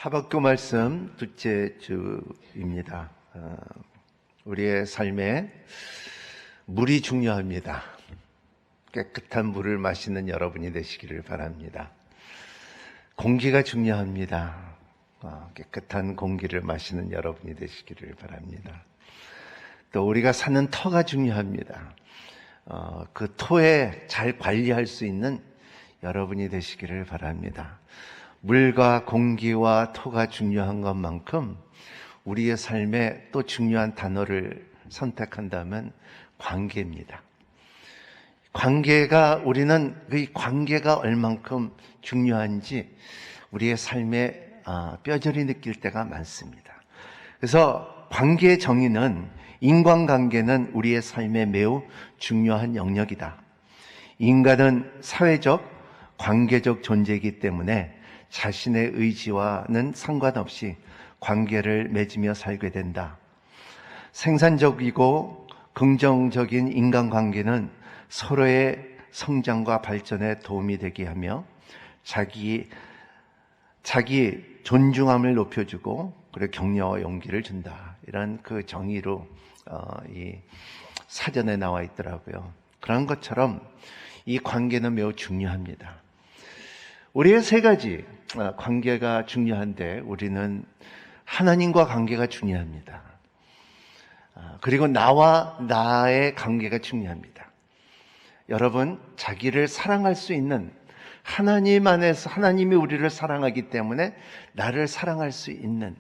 하박국 말씀 둘째 주입니다. 우리의 삶에 물이 중요합니다. 깨끗한 물을 마시는 여러분이 되시기를 바랍니다. 공기가 중요합니다. 깨끗한 공기를 마시는 여러분이 되시기를 바랍니다. 또 우리가 사는 터가 중요합니다. 그 토에 잘 관리할 수 있는 여러분이 되시기를 바랍니다. 물과 공기와 토가 중요한 것만큼 우리의 삶에 또 중요한 단어를 선택한다면 관계입니다. 우리는 그 관계가 얼만큼 중요한지 우리의 삶에 뼈저리 느낄 때가 많습니다. 그래서 관계의 정의는 인간관계는 우리의 삶에 매우 중요한 영역이다. 인간은 사회적, 관계적 존재이기 때문에 자신의 의지와는 상관없이 관계를 맺으며 살게 된다. 생산적이고 긍정적인 인간관계는 서로의 성장과 발전에 도움이 되게 하며 자기 존중함을 높여주고 그리고 격려와 용기를 준다. 이런 그 정의로 이 사전에 나와 있더라고요. 그런 것처럼 이 관계는 매우 중요합니다. 우리의 세 가지 관계가 중요한데 우리는 하나님과 관계가 중요합니다. 그리고 나와 나의 관계가 중요합니다. 여러분, 자기를 사랑할 수 있는 하나님 안에서 하나님이 우리를 사랑하기 때문에 나를 사랑할 수 있는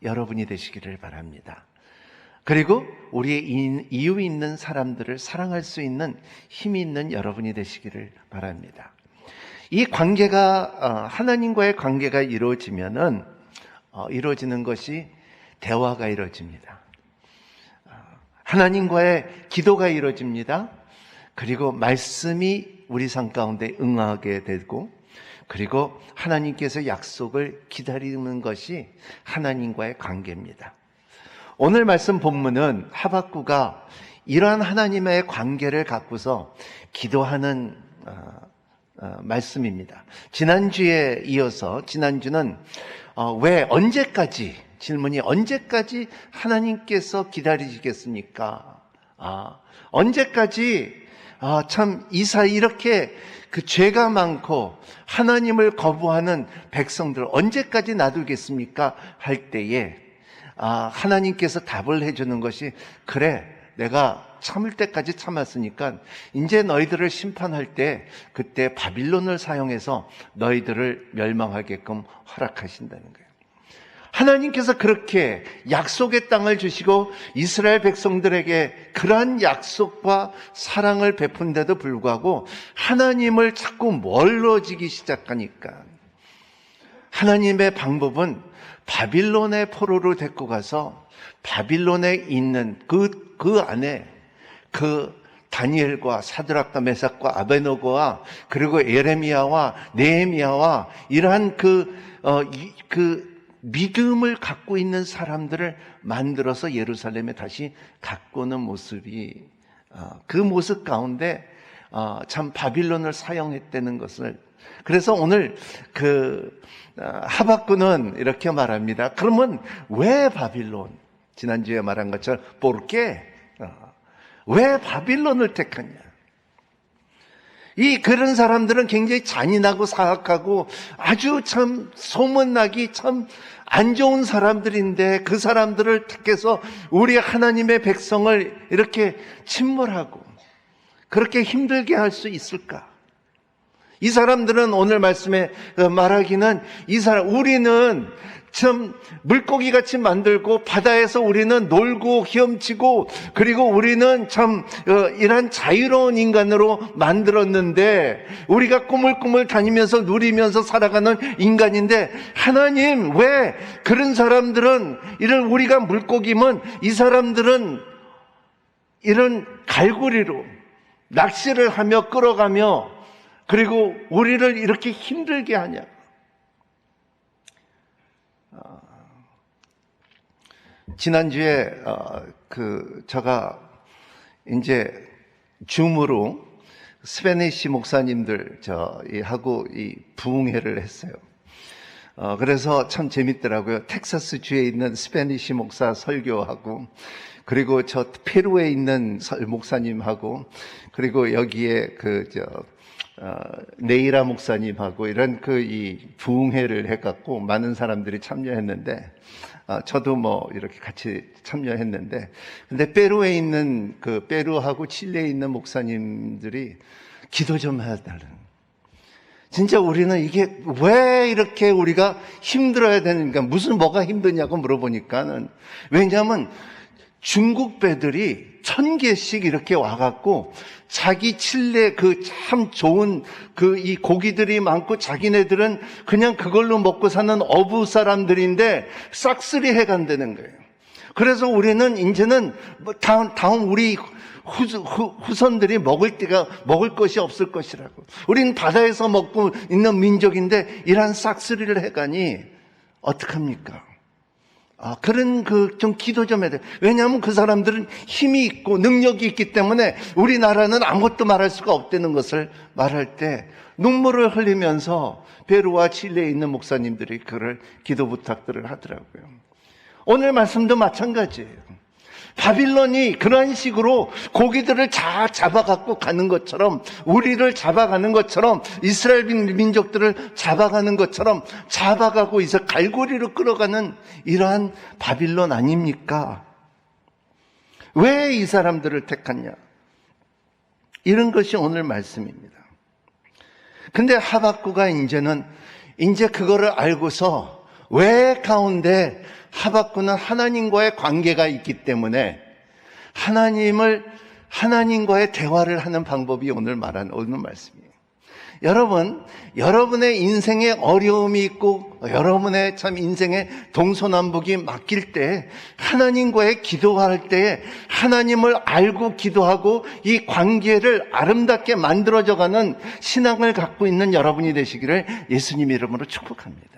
여러분이 되시기를 바랍니다. 그리고 우리의 이유 있는 사람들을 사랑할 수 있는 힘이 있는 여러분이 되시기를 바랍니다. 이 관계가 하나님과의 관계가 이루어지면은 이루어지는 것이 대화가 이루어집니다. 하나님과의 기도가 이루어집니다. 그리고 말씀이 우리 삶 가운데 응하게 되고 그리고 하나님께서 약속을 기다리는 것이 하나님과의 관계입니다. 오늘 말씀 본문은 하박국가 이러한 하나님의 관계를 갖고서 기도하는 말씀입니다. 지난주에 이어서 지난주는 질문이 언제까지 하나님께서 기다리시겠습니까? 언제까지 참 이스라엘 이렇게 그 죄가 많고 하나님을 거부하는 백성들 언제까지 놔두겠습니까? 할 때에 하나님께서 답을 해주는 것이 그래 내가 참을 때까지 참았으니까 이제 너희들을 심판할 때 그때 바빌론을 사용해서 너희들을 멸망하게끔 허락하신다는 거예요. 하나님께서 그렇게 약속의 땅을 주시고 이스라엘 백성들에게 그러한 약속과 사랑을 베푼데도 불구하고 하나님을 자꾸 멀어지기 시작하니까 하나님의 방법은 바빌론의 포로로 데리고 가서 바빌론에 있는 그 안에 그 다니엘과 사드락과 메삭과 아베노고와 그리고 예레미야와 느헤미야와 이러한 그 믿음을 갖고 있는 사람들을 만들어서 예루살렘에 다시 갖고 오는 모습이 그 모습 가운데 참 바빌론을 사용했다는 것을 그래서 오늘 하박국은 이렇게 말합니다. 그러면 왜 바빌론? 지난주에 말한 것처럼 왜 바빌론을 택하냐? 그런 사람들은 굉장히 잔인하고 사악하고 아주 참 소문나기 참 안 좋은 사람들인데 그 사람들을 택해서 우리 하나님의 백성을 이렇게 침몰하고 그렇게 힘들게 할 수 있을까? 이 사람들은 오늘 말씀에 말하기는 우리는 참 물고기 같이 만들고 바다에서 우리는 놀고 헤엄치고 그리고 우리는 참 이런 자유로운 인간으로 만들었는데 우리가 꾸물꾸물 다니면서 누리면서 살아가는 인간인데 하나님 왜 그런 사람들은 이런 우리가 물고기면 이 사람들은 이런 갈고리로 낚시를 하며 끌어가며 그리고 우리를 이렇게 힘들게 하냐? 지난주에 제가 이제 줌으로 스페니시 목사님들 하고 이 부흥회를 했어요. 그래서 참 재밌더라고요. 텍사스 주에 있는 스페니시 목사 설교하고, 그리고 저 페루에 있는 목사님하고, 그리고 여기에 네이라 목사님하고 이런 이 부흥회를 해갖고 많은 사람들이 참여했는데, 저도 뭐 이렇게 같이 참여했는데, 근데 페루에 있는 페루하고 칠레에 있는 목사님들이 기도 좀 해달라는. 진짜 우리는 이게 왜 이렇게 우리가 힘들어야 되는가, 뭐가 힘드냐고 물어보니까는, 왜냐하면 중국 배들이 1000개씩 이렇게 와갖고 자기 칠레 참 좋은 이 고기들이 많고 자기네들은 그냥 그걸로 먹고 사는 어부 사람들인데 싹쓸이 해간다는 거예요. 그래서 우리는 이제는 다음 우리 후손들이 먹을 것이 없을 것이라고. 우리는 바다에서 먹고 있는 민족인데 이러한 싹쓸이를 해가니 어떡합니까? 그런 좀 기도 좀 해야 돼. 왜냐하면 그 사람들은 힘이 있고 능력이 있기 때문에 우리나라는 아무것도 말할 수가 없다는 것을 말할 때 눈물을 흘리면서 페루와 칠레에 있는 목사님들이 그를 기도 부탁들을 하더라고요. 오늘 말씀도 마찬가지예요. 바빌론이 그런 식으로 고기들을 다 잡아갖고 가는 것처럼, 우리를 잡아가는 것처럼, 이스라엘 민족들을 잡아가는 것처럼 잡아가고 있어 갈고리로 끌어가는 이러한 바빌론 아닙니까? 왜 이 사람들을 택했냐? 이런 것이 오늘 말씀입니다. 근데 하박구가 이제 그거를 알고서 왜 가운데 하박구는 하나님과의 관계가 있기 때문에 하나님과의 대화를 하는 방법이 오늘 말씀이에요. 여러분, 여러분의 인생에 어려움이 있고 여러분의 참 인생에 동서남북이 막힐 때, 하나님과의 기도할 때 하나님을 알고 기도하고 이 관계를 아름답게 만들어져가는 신앙을 갖고 있는 여러분이 되시기를 예수님 이름으로 축복합니다.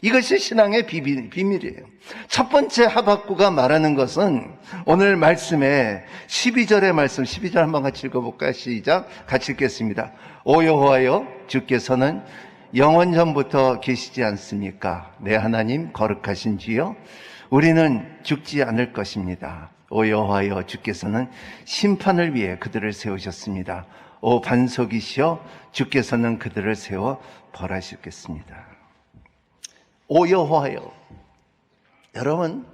이것이 신앙의 비밀이에요. 첫 번째 하박구가 말하는 것은 오늘 말씀에 12절의 말씀, 12절 한번 같이 읽어볼까요? 시작. 같이 읽겠습니다. 오 여호와여, 주께서는 영원 전부터 계시지 않습니까? 내 하나님 거룩하신 주여, 우리는 죽지 않을 것입니다. 오 여호와여, 주께서는 심판을 위해 그들을 세우셨습니다. 오 반석이시여, 주께서는 그들을 세워 벌하시겠습니다. 오 여호와여. 여러분,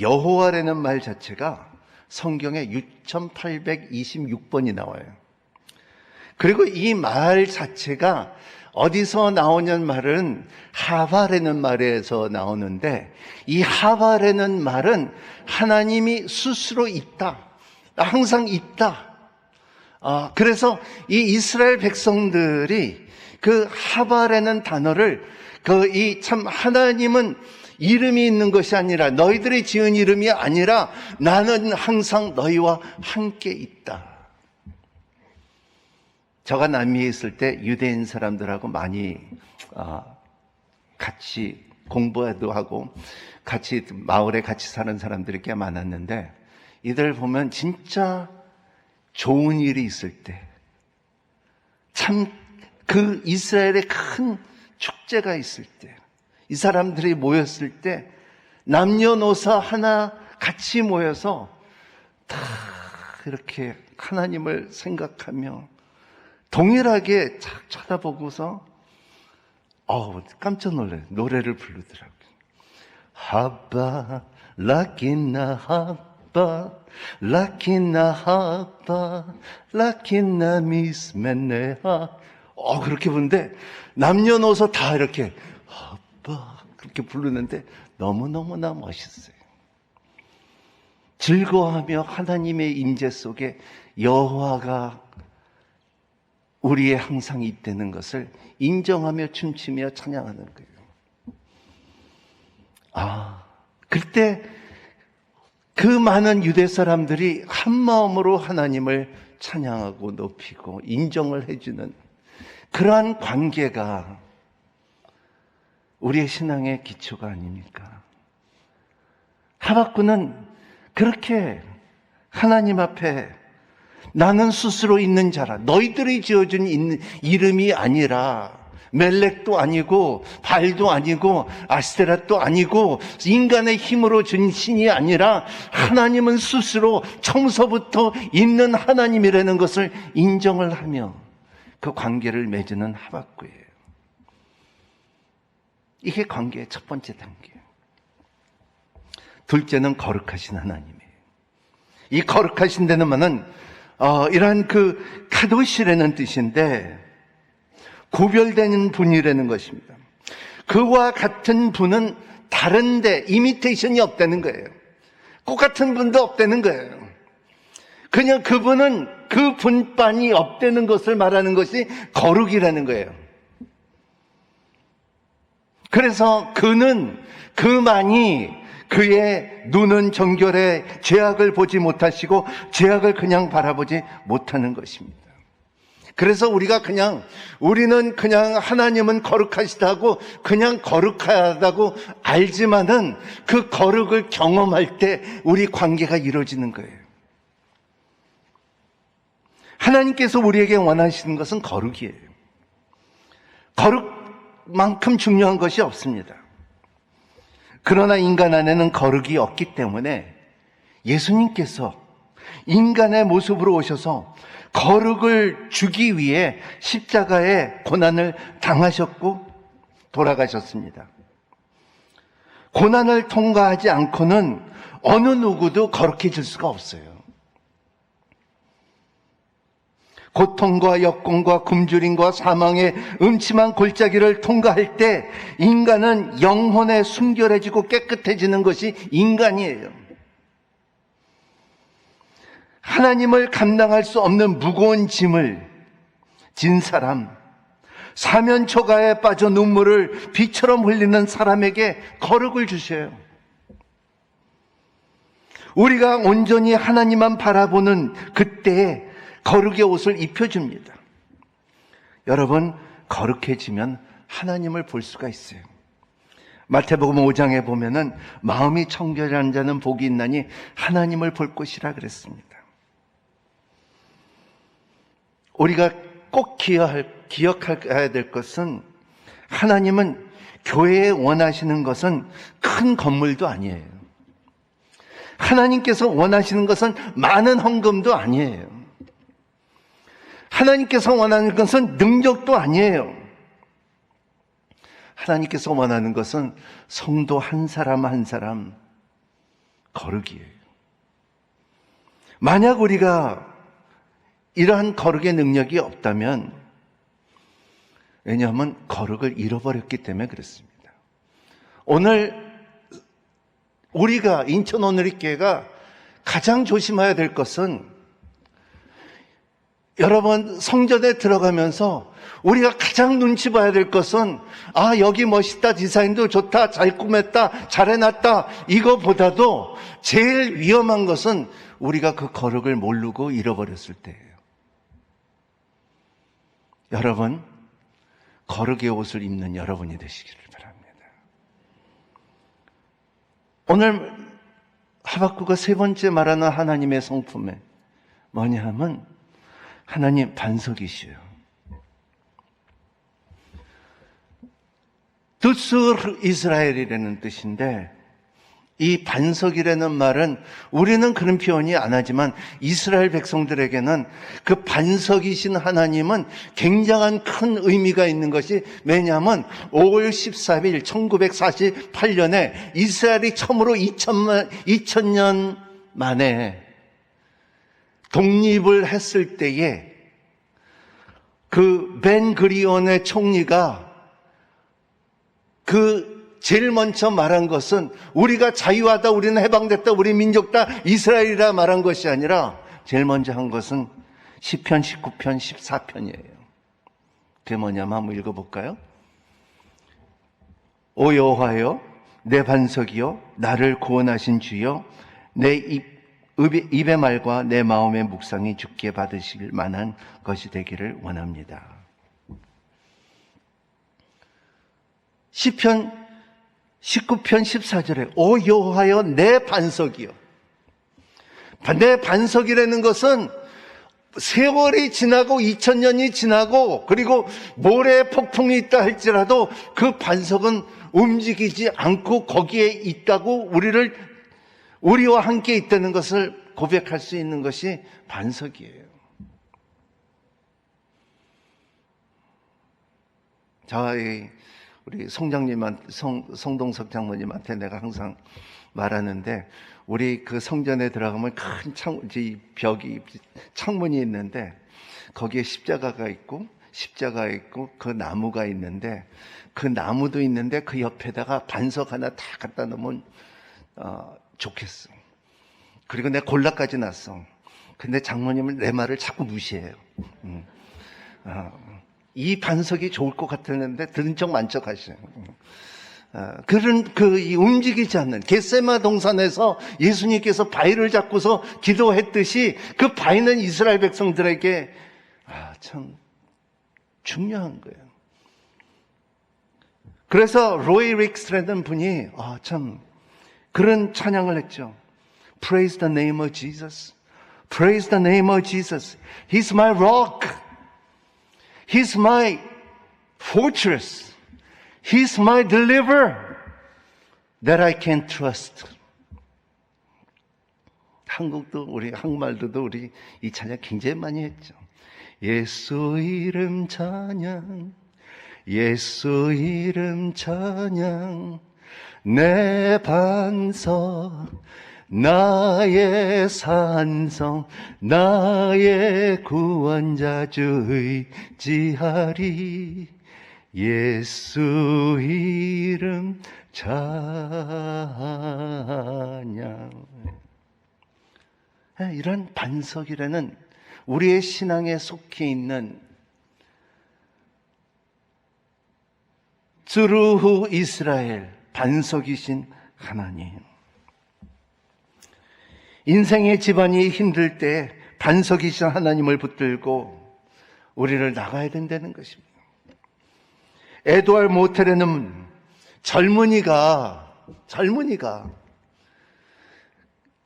여호와라는 말 자체가 성경에 6826번이 나와요. 그리고 이 말 자체가 어디서 나오냐는 말은 하바라는 말에서 나오는데, 이 하바라는 말은 하나님이 스스로 있다, 항상 있다. 그래서 이 이스라엘 백성들이 그 하바라는 단어를 참 하나님은 이름이 있는 것이 아니라, 너희들이 지은 이름이 아니라 나는 항상 너희와 함께 있다. 저가 남미에 있을 때 유대인 사람들하고 많이 같이 공부도 하고 같이 마을에 같이 사는 사람들이 꽤 많았는데, 이들 보면 진짜 좋은 일이 있을 때, 참 그 이스라엘의 큰 축제가 있을 때, 이 사람들이 모였을 때 남녀노소 하나 같이 모여서 다 이렇게 하나님을 생각하며 동일하게 착 쳐다보고서 깜짝 놀라요. 노래를 부르더라고요. 하바 라키나 하바 라키나 하바 라키나 미스메네하. 그렇게 부르는데 남녀노소 다 이렇게 하바 그렇게 부르는데 너무너무나 멋있어요. 즐거워하며 하나님의 임재 속에 여호와가 우리의 항상 있다는 것을 인정하며 춤추며 찬양하는 거예요. 그때 그 많은 유대 사람들이 한 마음으로 하나님을 찬양하고 높이고 인정을 해주는 그러한 관계가 우리의 신앙의 기초가 아닙니까? 하박구는 그렇게 하나님 앞에 나는 스스로 있는 자라, 너희들이 지어준 이름이 아니라, 멜렉도 아니고 발도 아니고 아스테라도 아니고 인간의 힘으로 준 신이 아니라 하나님은 스스로 처음서부터 있는 하나님이라는 것을 인정을 하며 그 관계를 맺는 하박국이에요. 이게 관계의 첫 번째 단계. 둘째는 거룩하신 하나님이에요. 이 거룩하신 데는 말은 이러한 그 카도시라는 뜻인데 구별되는 분이라는 것입니다. 그와 같은 분은 다른데 이미테이션이 없다는 거예요. 똑같은 분도 없다는 거예요. 그냥 그분은 그 분반이 없다는 것을 말하는 것이 거룩이라는 거예요. 그래서 그만이 그의 눈은 정결해 죄악을 보지 못하시고 죄악을 그냥 바라보지 못하는 것입니다. 그래서 우리는 그냥 하나님은 거룩하시다고 그냥 거룩하다고 알지만은 그 거룩을 경험할 때 우리 관계가 이루어지는 거예요. 하나님께서 우리에게 원하시는 것은 거룩이에요. 거룩만큼 중요한 것이 없습니다. 그러나 인간 안에는 거룩이 없기 때문에 예수님께서 인간의 모습으로 오셔서 거룩을 주기 위해 십자가의 고난을 당하셨고 돌아가셨습니다. 고난을 통과하지 않고는 어느 누구도 거룩해질 수가 없어요. 고통과 역공과 굶주림과 사망의 음침한 골짜기를 통과할 때 인간은 영혼에 순결해지고 깨끗해지는 것이 인간이에요. 하나님을 감당할 수 없는 무거운 짐을 진 사람, 사면초가에 빠져 눈물을 비처럼 흘리는 사람에게 거룩을 주셔요. 우리가 온전히 하나님만 바라보는 그때에 거룩의 옷을 입혀줍니다. 여러분, 거룩해지면 하나님을 볼 수가 있어요. 마태복음 5장에 보면은 마음이 청결한 자는 복이 있나니 하나님을 볼 것이라 그랬습니다. 우리가 꼭 기억해야 될 것은 하나님은 교회에 원하시는 것은 큰 건물도 아니에요. 하나님께서 원하시는 것은 많은 헌금도 아니에요. 하나님께서 원하는 것은 능력도 아니에요. 하나님께서 원하는 것은 성도 한 사람 한 사람 거룩이에요. 만약 우리가 이러한 거룩의 능력이 없다면, 왜냐하면 거룩을 잃어버렸기 때문에 그렇습니다. 오늘 우리가 인천 오누리교회가 가장 조심해야 될 것은, 여러분 성전에 들어가면서 우리가 가장 눈치 봐야 될 것은 여기 멋있다, 디자인도 좋다, 잘 꾸몄다, 잘 해놨다, 이거보다도 제일 위험한 것은 우리가 그 거룩을 모르고 잃어버렸을 때예요. 여러분, 거룩의 옷을 입는 여러분이 되시기를 바랍니다. 오늘 하박국가 세 번째 말하는 하나님의 성품에 뭐냐 하면 하나님 반석이시요. 두스르 이스라엘이라는 뜻인데, 이 반석이라는 말은 우리는 그런 표현이 안 하지만 이스라엘 백성들에게는 그 반석이신 하나님은 굉장한 큰 의미가 있는 것이, 왜냐하면 5월 14일 1948년에 이스라엘이 처음으로 2000년 만에 독립을 했을 때에 그 벤 그리온의 총리가 제일 먼저 말한 것은 우리가 자유하다, 우리는 해방됐다, 우리 민족다, 이스라엘이라 말한 것이 아니라 제일 먼저 한 것은 시편 19편 14편이에요. 그게 뭐냐면 한번 읽어볼까요? 오 여호와여, 내 반석이요, 나를 구원하신 주여, 내 입의 말과 내 마음의 묵상이 주께 받으실 만한 것이 되기를 원합니다. 시편 19편 14절에 오 여호와여 내 반석이요. 내 반석이라는 것은 세월이 지나고 2000년이 지나고 그리고 모래 폭풍이 있다 할지라도 그 반석은 움직이지 않고 거기에 있다고 우리와 함께 있다는 것을 고백할 수 있는 것이 반석이에요. 저희 우리 송동석 장모님한테 내가 항상 말하는데, 우리 그 성전에 들어가면 큰 창문이 있는데 거기에 십자가가 있고 그 나무가 있는데, 그 나무도 있는데 그 옆에다가 반석 하나 다 갖다 놓으면 좋겠어. 그리고 내가 골라까지 났어. 근데 장모님은 내 말을 자꾸 무시해요. 이 반석이 좋을 것 같았는데 들은 척 만척하셔요. 이 움직이지 않는 겟세마 동산에서 예수님께서 바위를 잡고서 기도했듯이 그 바위는 이스라엘 백성들에게 참 중요한 거예요. 그래서 로이 릭스라는 분이 참 그런 찬양을 했죠. Praise the name of Jesus. Praise the name of Jesus. He's my rock. He's my fortress. He's my deliverer that I can trust. 한국말도 우리 이 찬양 굉장히 많이 했죠. 예수 이름 찬양, 예수 이름 찬양, 내 반석, 나의 산성, 나의 구원자 주 의지하리. 예수 이름 찬양. 이런 반석이라는 우리의 신앙에 속해 있는 주르후 이스라엘, 반석이신 하나님. 인생의 집안이 힘들 때 반석이신 하나님을 붙들고 우리를 나가야 된다는 것입니다. 에드월 모텔에는 젊은이가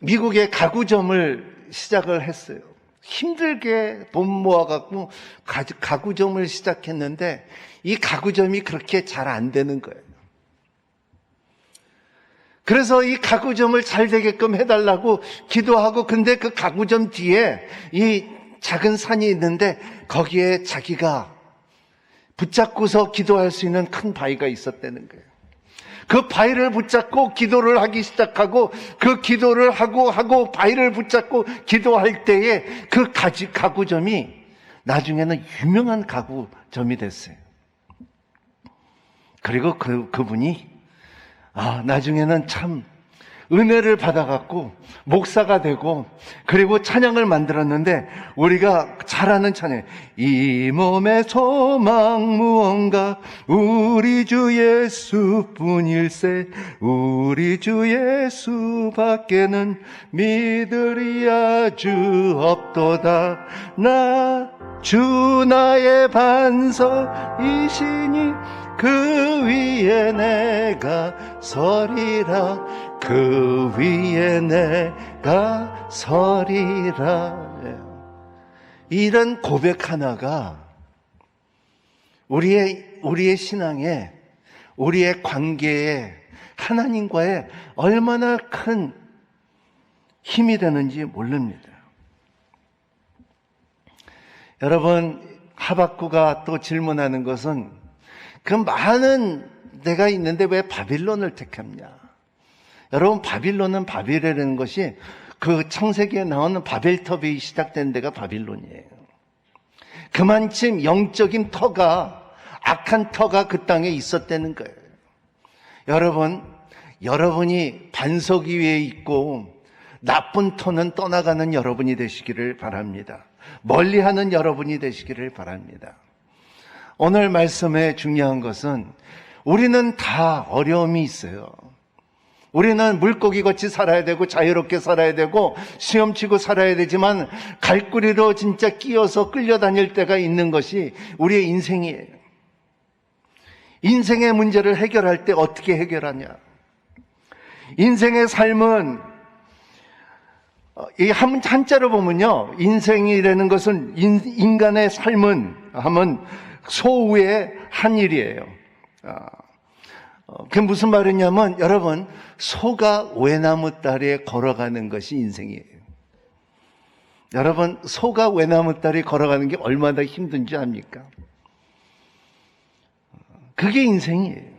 미국의 가구점을 시작을 했어요. 힘들게 돈 모아갖고 가구점을 시작했는데 이 가구점이 그렇게 잘 안 되는 거예요. 그래서 이 가구점을 잘 되게끔 해달라고 기도하고, 근데 그 가구점 뒤에 이 작은 산이 있는데 거기에 자기가 붙잡고서 기도할 수 있는 큰 바위가 있었다는 거예요. 그 바위를 붙잡고 기도를 하기 시작하고, 그 기도를 하고 바위를 붙잡고 기도할 때에 그 가구점이 나중에는 유명한 가구점이 됐어요. 그리고 그분이 나중에는 참 은혜를 받아갖고 목사가 되고, 그리고 찬양을 만들었는데 우리가 잘 아는 찬양, 이 몸의 소망 무언가 우리 주 예수뿐일세, 우리 주 예수밖에는 믿으리야 주 없도다. 주 나의 반석이시니 그 위에 내가 서리라, 그 위에 내가 서리라. 이런 고백 하나가 우리의 신앙에, 우리의 관계에, 하나님과의 얼마나 큰 힘이 되는지 모릅니다. 여러분, 하박구가 또 질문하는 것은, 그 많은 데가 있는데 왜 바빌론을 택했냐? 여러분, 바빌이라는 것이 그 창세기에 나오는 바벨탑이 시작된 데가 바빌론이에요. 그만큼 영적인 악한 터가 그 땅에 있었다는 거예요. 여러분이 반석 위에 있고 나쁜 터는 떠나가는 여러분이 되시기를 바랍니다. 멀리하는 여러분이 되시기를 바랍니다. 오늘 말씀의 중요한 것은, 우리는 다 어려움이 있어요. 우리는 물고기같이 살아야 되고 자유롭게 살아야 되고 수염치고 살아야 되지만, 갈고리로 진짜 끼어서 끌려다닐 때가 있는 것이 우리의 인생이에요. 인생의 문제를 해결할 때 어떻게 해결하냐? 인생의 삶은 이 한자로 보면요, 인생이라는 것은 인간의 삶은 하면 소우의 한 일이에요. 그게 무슨 말이냐면, 여러분, 소가 외나무 다리에 걸어가는 것이 인생이에요. 여러분, 소가 외나무 다리에 걸어가는 게 얼마나 힘든지 압니까? 그게 인생이에요.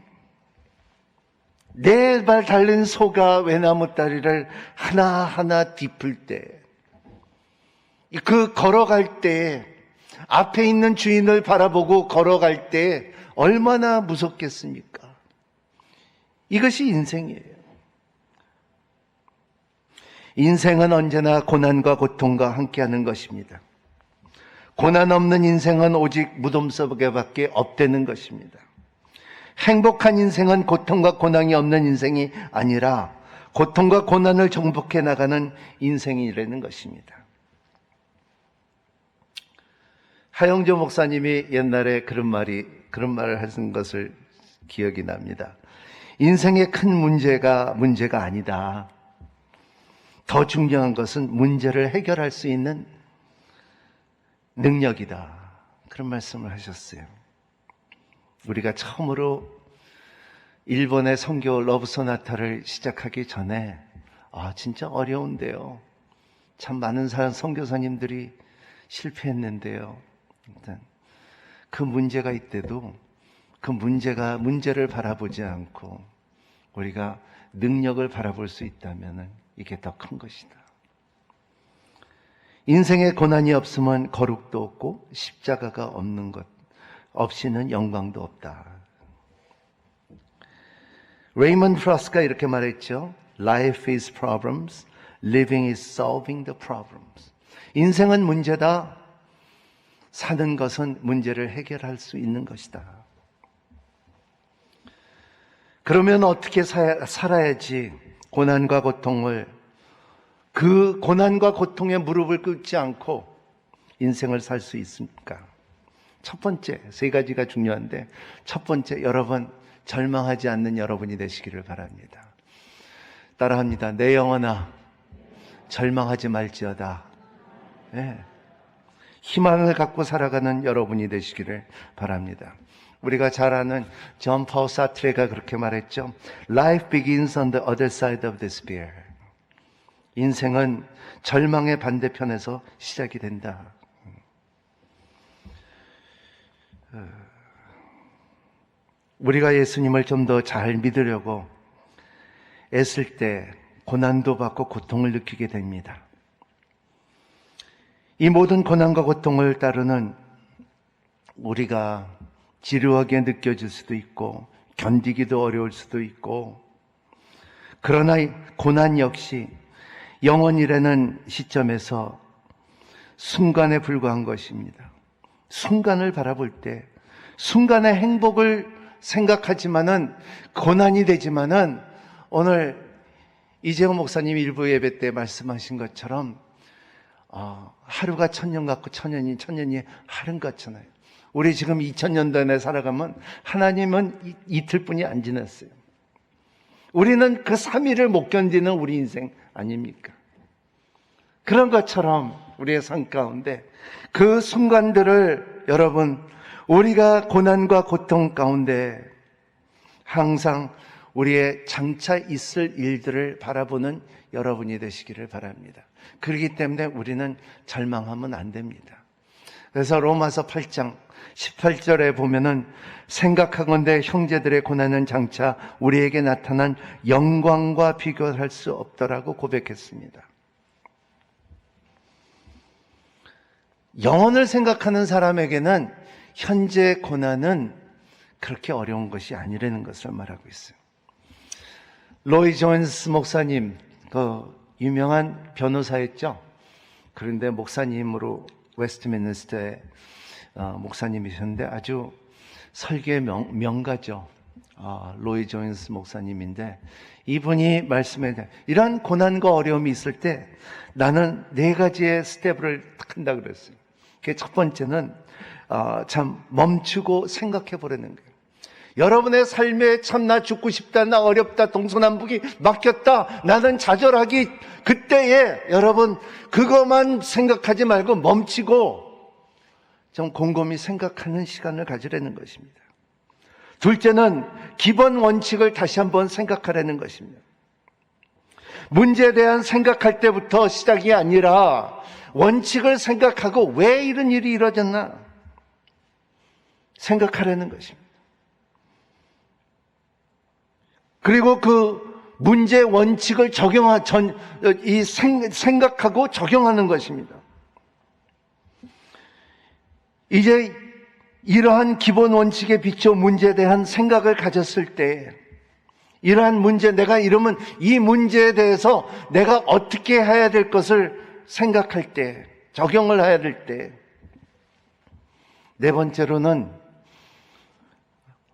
네 발 달린 소가 외나무 다리를 하나하나 짚을 때, 그 걸어갈 때, 앞에 있는 주인을 바라보고 걸어갈 때 얼마나 무섭겠습니까? 이것이 인생이에요. 인생은 언제나 고난과 고통과 함께하는 것입니다. 고난 없는 인생은 오직 무덤 속에밖에 없다는 것입니다. 행복한 인생은 고통과 고난이 없는 인생이 아니라 고통과 고난을 정복해 나가는 인생이라는 것입니다. 하영조 목사님이 옛날에 그런 말을 하신 것을 기억이 납니다. 인생의 큰 문제가 아니다. 더 중요한 것은 문제를 해결할 수 있는 능력이다. 그런 말씀을 하셨어요. 우리가 처음으로 일본의 선교 러브소나타를 시작하기 전에 진짜 어려운데요. 참 많은 선교사님들이 실패했는데요. 일단 그 문제가 있대도 그 문제를 바라보지 않고 우리가 능력을 바라볼 수 있다면 이게 더 큰 것이다. 인생에 고난이 없으면 거룩도 없고 십자가가 없는 것 없이는 영광도 없다. 레이먼드 프로스트가 이렇게 말했죠. Life is problems, living is solving the problems. 인생은 문제다. 사는 것은 문제를 해결할 수 있는 것이다. 그러면 어떻게 살아야지 고난과 고통을, 그 고난과 고통에 무릎을 꿇지 않고 인생을 살 수 있습니까? 첫 번째, 세 가지가 중요한데, 첫 번째, 여러분, 절망하지 않는 여러분이 되시기를 바랍니다. 따라합니다. 내 영혼아, 절망하지 말지어다. 네. 희망을 갖고 살아가는 여러분이 되시기를 바랍니다. 우리가 잘 아는 존 폴 사트레가 그렇게 말했죠. Life begins on the other side of despair. 인생은 절망의 반대편에서 시작이 된다. 우리가 예수님을 좀 더 잘 믿으려고 애쓸 때 고난도 받고 고통을 느끼게 됩니다. 이 모든 고난과 고통을 따르는 우리가 지루하게 느껴질 수도 있고 견디기도 어려울 수도 있고, 그러나 고난 역시 영원이라는 시점에서 순간에 불과한 것입니다. 순간을 바라볼 때 순간의 행복을 생각하지만은 고난이 되지만은, 오늘 이재호 목사님이 일부 예배 때 말씀하신 것처럼 하루가 천년 같고 천년이 하루 같잖아요. 우리 지금 2000년대 살아가면 하나님은 이틀뿐이 안 지났어요. 우리는 그 3일을 못 견디는 우리 인생 아닙니까? 그런 것처럼 우리의 삶 가운데 그 순간들을, 여러분, 우리가 고난과 고통 가운데 항상 우리의 장차 있을 일들을 바라보는 여러분이 되시기를 바랍니다. 그렇기 때문에 우리는 절망하면 안 됩니다. 그래서 로마서 8장 18절에 보면은 생각하건대 형제들의 고난은 장차 우리에게 나타난 영광과 비교할 수 없더라고 고백했습니다. 영혼을 생각하는 사람에게는 현재 고난은 그렇게 어려운 것이 아니라는 것을 말하고 있어요. 로이 존스 목사님, 그 유명한 변호사였죠. 그런데 목사님으로 웨스트민스터에 목사님이셨는데 아주 설교의 명가죠. 로이 존스 목사님인데, 이분이 말씀해, 이런 고난과 어려움이 있을 때 나는 4가지의 스텝을 한다 그랬어요. 그 첫 번째는 참 멈추고 생각해 보라는 거예요. 여러분의 삶에 참 나 죽고 싶다, 나 어렵다, 동서남북이 막혔다, 나는 좌절하기, 그때에 여러분 그것만 생각하지 말고 멈추고 좀 곰곰이 생각하는 시간을 가지려는 것입니다. 둘째는 기본 원칙을 다시 한번 생각하려는 것입니다. 문제에 대한 생각할 때부터 시작이 아니라 원칙을 생각하고 왜 이런 일이 이루어졌나 생각하려는 것입니다. 그리고 그 문제 원칙을 생각하고 적용하는 것입니다. 이제 이러한 기본 원칙에 비춰 문제에 대한 생각을 가졌을 때, 이러한 문제, 내가 이러면 이 문제에 대해서 내가 어떻게 해야 될 것을 생각할 때, 적용을 해야 될 때, 네 번째로는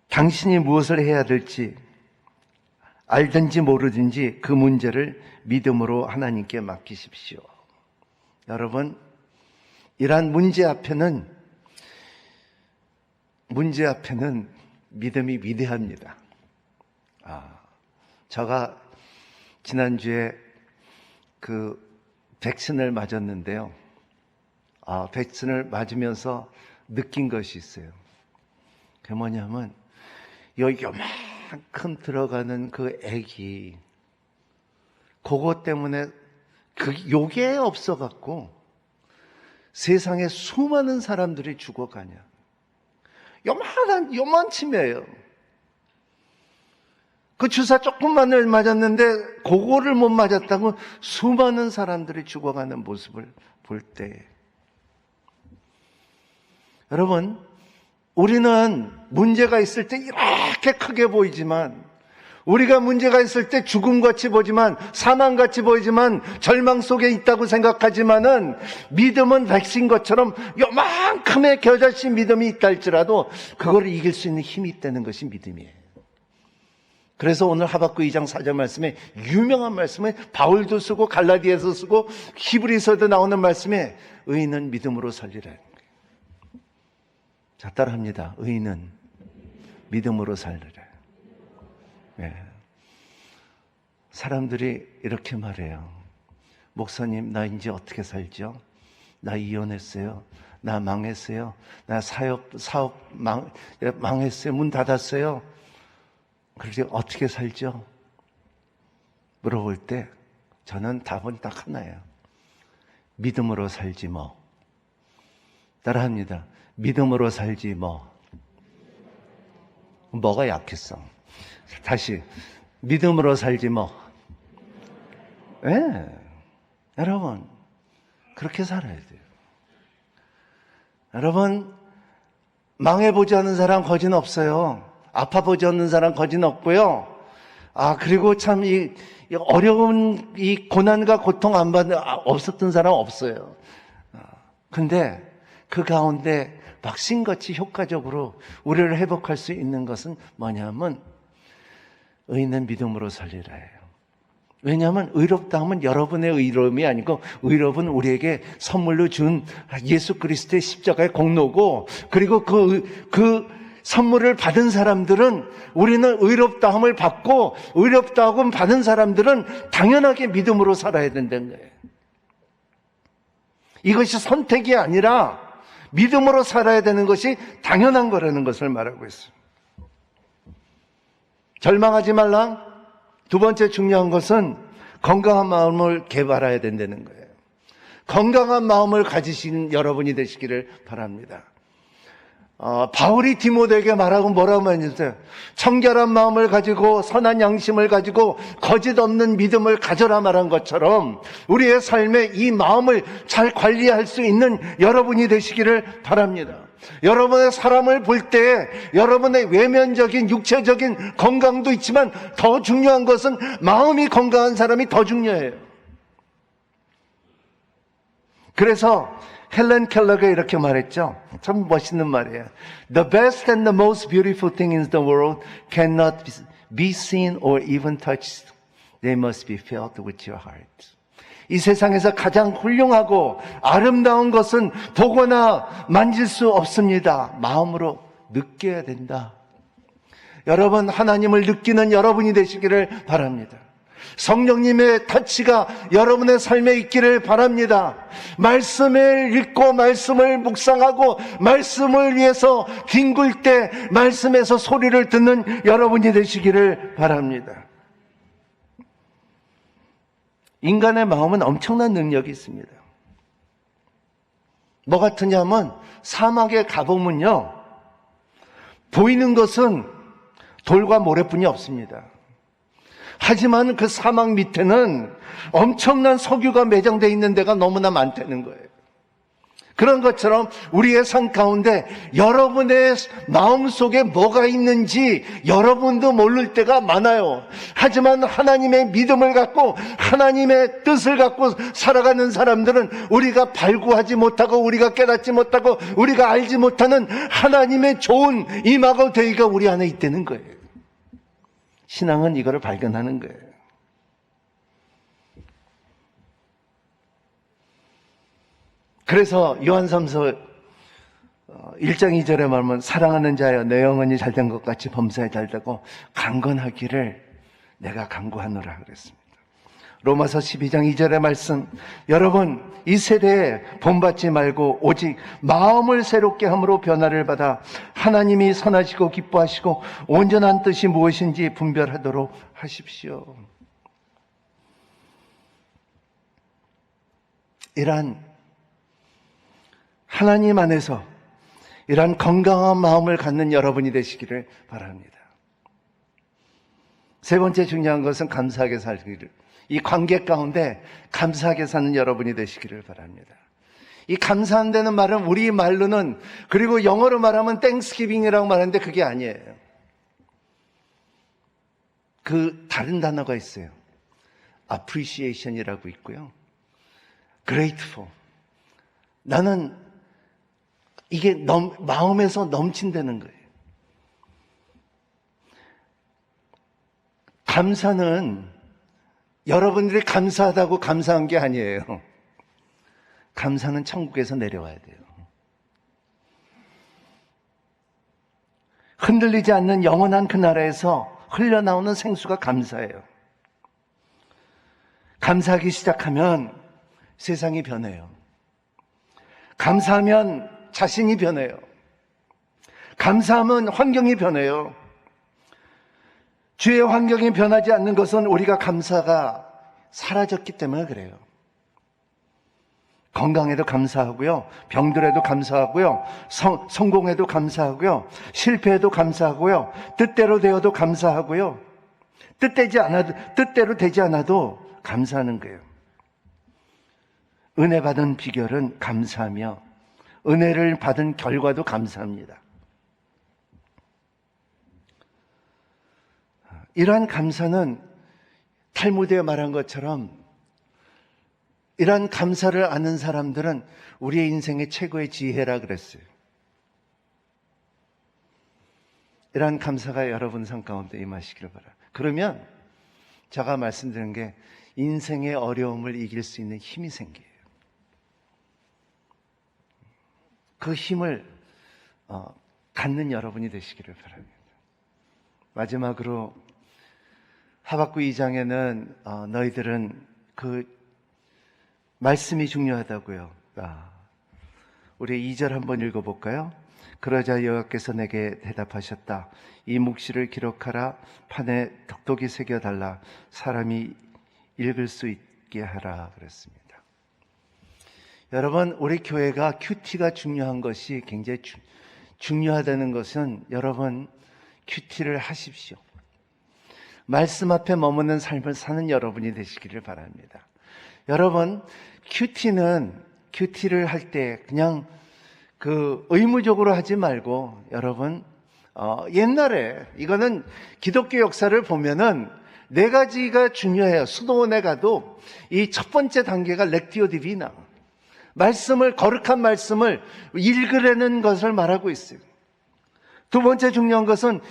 당신이 무엇을 해야 될지 알든지 모르든지 그 문제를 믿음으로 하나님께 맡기십시오. 여러분, 이러한 문제 앞에는 믿음이 위대합니다. 제가 지난주에 그 백신을 맞았는데요. 백신을 맞으면서 느낀 것이 있어요. 그게 뭐냐면 여기 요만큼 들어가는 그 액이 그것 때문에 요게 없어갖고 세상에 수많은 사람들이 죽어가냐. 요만 치매예요. 그 주사 조금만을 맞았는데 그거를 못 맞았다고 수많은 사람들이 죽어가는 모습을 볼 때, 여러분, 우리는 문제가 있을 때 이렇게 크게 보이지만, 우리가 문제가 있을 때 죽음같이 보지만, 사망같이 보이지만, 절망 속에 있다고 생각하지만은 믿음은 백신 것처럼 요만큼의 겨자씨 믿음이 있다 할지라도 그거를 이길 수 있는 힘이 있다는 것이 믿음이에요. 그래서 오늘 하박국 2장 4절 말씀에, 유명한 말씀에 바울도 쓰고 갈라디아서 쓰고 히브리서도 나오는 말씀에 의인은 믿음으로 살리라. 자, 따라합니다. 의인은 믿음으로 살리라. 네. 사람들이 이렇게 말해요. 목사님, 나 이제 어떻게 살죠? 나 이혼했어요. 나 망했어요. 나 사업 망했어요. 문 닫았어요. 그러지 어떻게 살죠? 물어볼 때 저는 답은 딱 하나예요. 믿음으로 살지 뭐. 따라합니다. 믿음으로 살지 뭐. 뭐가 약했어? 다시 믿음으로 살지 뭐. 네. 여러분, 그렇게 살아야 돼요. 여러분, 망해보지 않은 사람 거진 없어요. 아파보지 않는 사람 거진 없고요. 그리고 참 이 어려운 이 고난과 고통 안 받는 없었던 사람 없어요. 근데 그 가운데 박신같이 효과적으로 우리를 회복할 수 있는 것은 뭐냐면 의인은 믿음으로 살리라예요. 왜냐하면 의롭다 하면 여러분의 의로움이 아니고 의롭은 우리에게 선물로 준 예수 그리스도의 십자가의 공로고, 그리고 그 선물을 받은 사람들은, 우리는 의롭다함을 받고 의롭다함을 받은 사람들은 당연하게 믿음으로 살아야 된다는 거예요. 이것이 선택이 아니라 믿음으로 살아야 되는 것이 당연한 거라는 것을 말하고 있어요. 절망하지 말라. 두 번째 중요한 것은 건강한 마음을 개발해야 된다는 거예요. 건강한 마음을 가지신 여러분이 되시기를 바랍니다. 바울이 디모데에게 말하고 뭐라고 했어요? 청결한 마음을 가지고 선한 양심을 가지고 거짓 없는 믿음을 가져라 말한 것처럼 우리의 삶에 이 마음을 잘 관리할 수 있는 여러분이 되시기를 바랍니다. 여러분의 사람을 볼 때 여러분의 외면적인 육체적인 건강도 있지만 더 중요한 것은 마음이 건강한 사람이 더 중요해요. 그래서 헬렌 켈러가 이렇게 말했죠. 참 멋있는 말이에요. The best and the most beautiful thing in the world cannot be seen or even touched. They must be felt with your heart. 이 세상에서 가장 훌륭하고 아름다운 것은 보거나 만질 수 없습니다. 마음으로 느껴야 된다. 여러분, 하나님을 느끼는 여러분이 되시기를 바랍니다. 성령님의 터치가 여러분의 삶에 있기를 바랍니다. 말씀을 읽고 말씀을 묵상하고 말씀을 위해서 뒹굴 때 말씀에서 소리를 듣는 여러분이 되시기를 바랍니다. 인간의 마음은 엄청난 능력이 있습니다. 뭐 같으냐면 사막에 가보면요, 보이는 것은 돌과 모래뿐이 없습니다. 하지만 그 사막 밑에는 엄청난 석유가 매장되어 있는 데가 너무나 많다는 거예요. 그런 것처럼 우리의 삶 가운데 여러분의 마음속에 뭐가 있는지 여러분도 모를 때가 많아요. 하지만 하나님의 믿음을 갖고 하나님의 뜻을 갖고 살아가는 사람들은 우리가 발구하지 못하고 우리가 깨닫지 못하고 우리가 알지 못하는 하나님의 좋은 임하고 되기가 우리 안에 있다는 거예요. 신앙은 이거를 발견하는 거예요. 그래서 요한삼서 1장 2절에 말하면 사랑하는 자여 내 영혼이 잘된 것 같이 범사에 잘되고 강건하기를 내가 간구하노라 그랬습니다. 로마서 12장 2절의 말씀, 여러분 이 세대에 본받지 말고 오직 마음을 새롭게 함으로 변화를 받아 하나님이 선하시고 기뻐하시고 온전한 뜻이 무엇인지 분별하도록 하십시오. 이러한 하나님 안에서 이러한 건강한 마음을 갖는 여러분이 되시기를 바랍니다. 세 번째 중요한 것은 감사하게 살기를, 이 관계 가운데 감사하게 사는 여러분이 되시기를 바랍니다. 이 감사한다는 말은 우리 말로는, 그리고 영어로 말하면 땡스기빙이라고 말하는데 그게 아니에요. 그 다른 단어가 있어요. appreciation이라고 있고요, grateful. 나는 이게 마음에서 넘친다는 거예요. 감사는 여러분들이 감사하다고 감사한 게 아니에요. 감사는 천국에서 내려와야 돼요. 흔들리지 않는 영원한 그 나라에서 흘러나오는 생수가 감사예요. 감사하기 시작하면 세상이 변해요. 감사하면 자신이 변해요. 감사하면 환경이 변해요. 주의 환경이 변하지 않는 것은 우리가 감사가 사라졌기 때문에 그래요. 건강에도 감사하고요, 병들에도 감사하고요, 성공에도 감사하고요, 실패에도 감사하고요, 뜻대로 되어도 감사하고요, 뜻대로 되지 않아도 감사하는 거예요. 은혜 받은 비결은 감사하며 은혜를 받은 결과도 감사합니다. 이러한 감사는 탈무드에 말한 것처럼 이러한 감사를 아는 사람들은 우리의 인생의 최고의 지혜라 그랬어요. 이러한 감사가 여러분 삶 가운데 임하시기를 바랍니다. 그러면 제가 말씀드린 게 인생의 어려움을 이길 수 있는 힘이 생겨요. 그 힘을 갖는 여러분이 되시기를 바랍니다. 마지막으로 하박국 2장에는 너희들은 그 말씀이 중요하다고요. 우리 2절 한번 읽어볼까요? 그러자 여호와께서 내게 대답하셨다. 이 묵시를 기록하라. 판에 톡톡히 새겨달라. 사람이 읽을 수 있게 하라 그랬습니다. 여러분, 우리 교회가 큐티가 중요한 것이 굉장히 중요하다는 것은 여러분 큐티를 하십시오. 말씀 앞에 머무는 삶을 사는 여러분이 되시기를 바랍니다. 여러분, 큐티를 할 때 그냥 의무적으로 하지 말고 여러분 옛날에 이거는 기독교 역사를 보면은 4가지가 중요해요. 수도원에 가도 이 첫 번째 단계가 렉티오 디비나, 말씀을, 거룩한 말씀을 읽으려는 것을 말하고 있어요. 두 번째 중요한 것은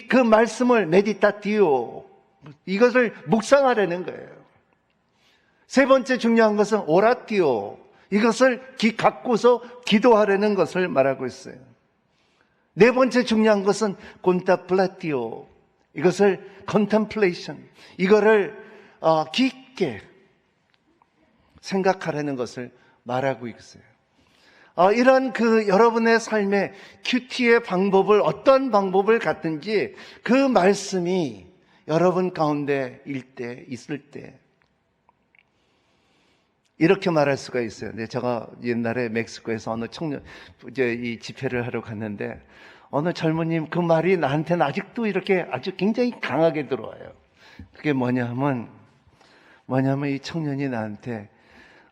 그 말씀을 메디타티오, 이것을 묵상하려는 거예요. 세 번째 중요한 것은 오라티오, 이것을 갖고서 기도하려는 것을 말하고 있어요. 네 번째 중요한 것은 콘타플라티오, 이것을 컨템플레이션, 이거를 깊게 생각하라는 것을 말하고 있어요. 이런 여러분의 삶의 큐티의 방법을, 어떤 방법을 갖든지 그 말씀이 여러분 가운데 있을 때 이렇게 말할 수가 있어요. 제가 옛날에 멕시코에서 어느 청년, 이 집회를 하러 갔는데 어느 젊은님 그 말이 나한테는 아직도 이렇게 아주 굉장히 강하게 들어와요. 그게 뭐냐면 이 청년이 나한테,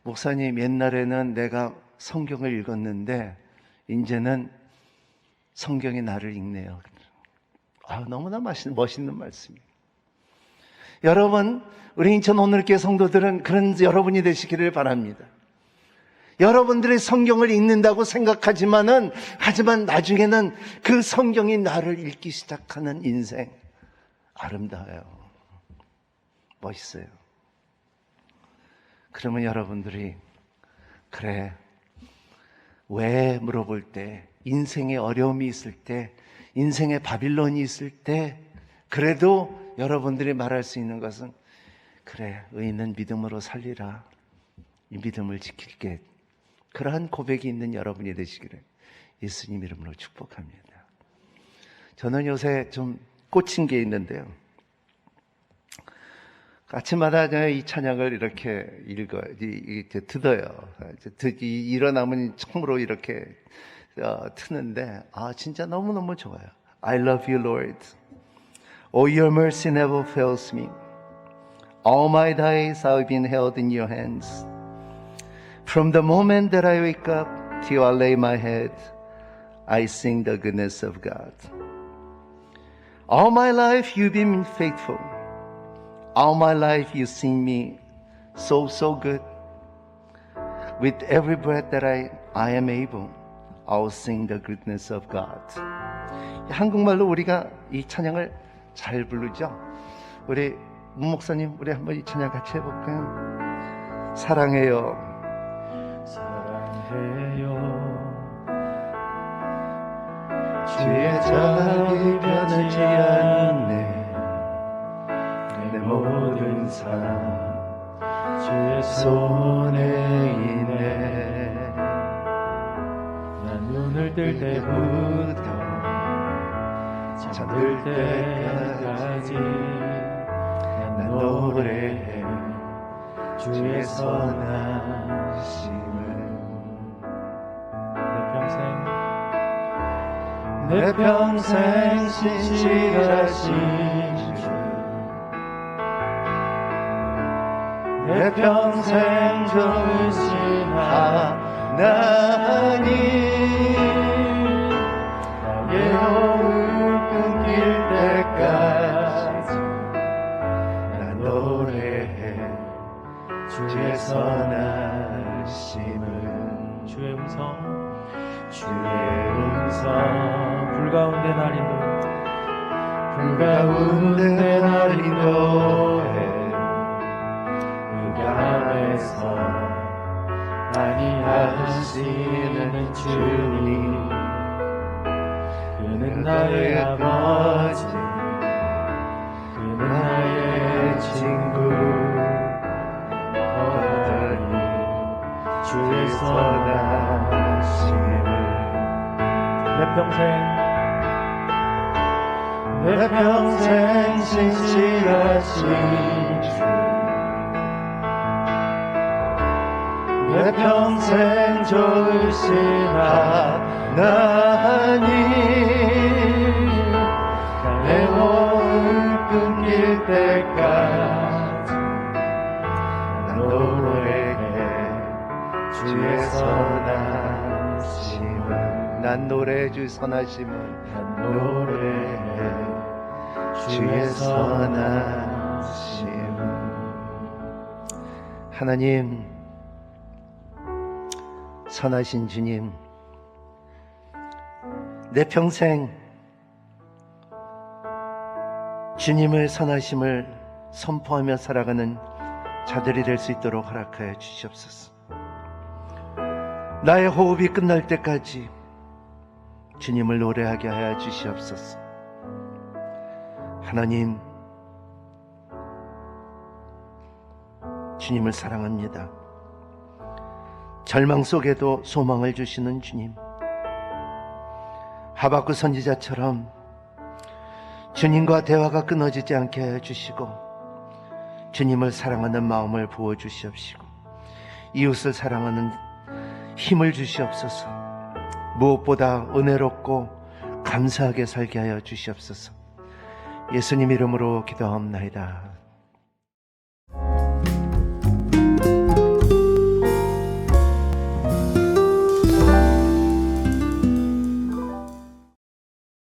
목사님, 옛날에는 내가 성경을 읽었는데 이제는 성경이 나를 읽네요. 너무나 멋있는 말씀이에요. 여러분, 우리 인천 오늘교회 성도들은 그런 여러분이 되시기를 바랍니다. 여러분들이 성경을 읽는다고 생각하지만 나중에는 그 성경이 나를 읽기 시작하는 인생, 아름다워요. 멋있어요. 그러면 여러분들이, 그래, 왜 물어볼 때, 인생의 어려움이 있을 때, 인생의 바빌론이 있을 때, 그래도 여러분들이 말할 수 있는 것은, 그래, 의인은 믿음으로 살리라, 이 믿음을 지킬게, 그러한 고백이 있는 여러분이 되시기를 예수님 이름으로 축복합니다. 저는 요새 좀 꽂힌 게 있는데요, 아침마다 이 찬양을 이렇게 듣어요. 일어나면 처음으로 이렇게 트는데, 진짜 너무너무 좋아요. I love you, Lord. Oh, your mercy never fails me. All my days I've been held in your hands. From the moment that I wake up till I lay my head, I sing the goodness of God. All my life you've been faithful. All my life you've seen me so good. With every breath that I am able, I'll sing the goodness of God. 한국말로 우리가 이 찬양을 잘 부르죠? 우리 문 목사님, 우리 한번 이 찬양 같이 해볼까요? 사랑해요. 주의 자비 변하지 않네. 내 모든 삶 주의 손에 있네. 난 눈을 뜰 때부터 잠들 때까지 난 노래해 주의 선하심을. 내 평생 신실하신 주, 내 평생 좋으신 하나님, 나의 호흡 끊길 때까지 난 노래해 주의 선하심을. 주의 음성 불가운데 날인도에 흑암에서 많이 하시는 주님, 그는 나의 아버지, 그는 나의 친구, 어떠니 주의 선하심을. 내 평생 신실하신 주, 내 평생 좋으신 하나님, 내 호흡 끊길 때까지 난 노래해 주의 선하심을. 난 노래해 주의 선하심을. 난 노래해 주의 선하심을. 하나님, 선하신 주님, 내 평생 주님의 선하심을 선포하며 살아가는 자들이 될 수 있도록 허락하여 주시옵소서. 나의 호흡이 끝날 때까지 주님을 노래하게 하여 주시옵소서. 하나님, 주님을 사랑합니다. 절망 속에도 소망을 주시는 주님, 하박국 선지자처럼 주님과 대화가 끊어지지 않게 하여 주시고 주님을 사랑하는 마음을 부어주시옵시고 이웃을 사랑하는 힘을 주시옵소서. 무엇보다 은혜롭고 감사하게 살게 하여 주시옵소서. 예수님 이름으로 기도하옵나이다.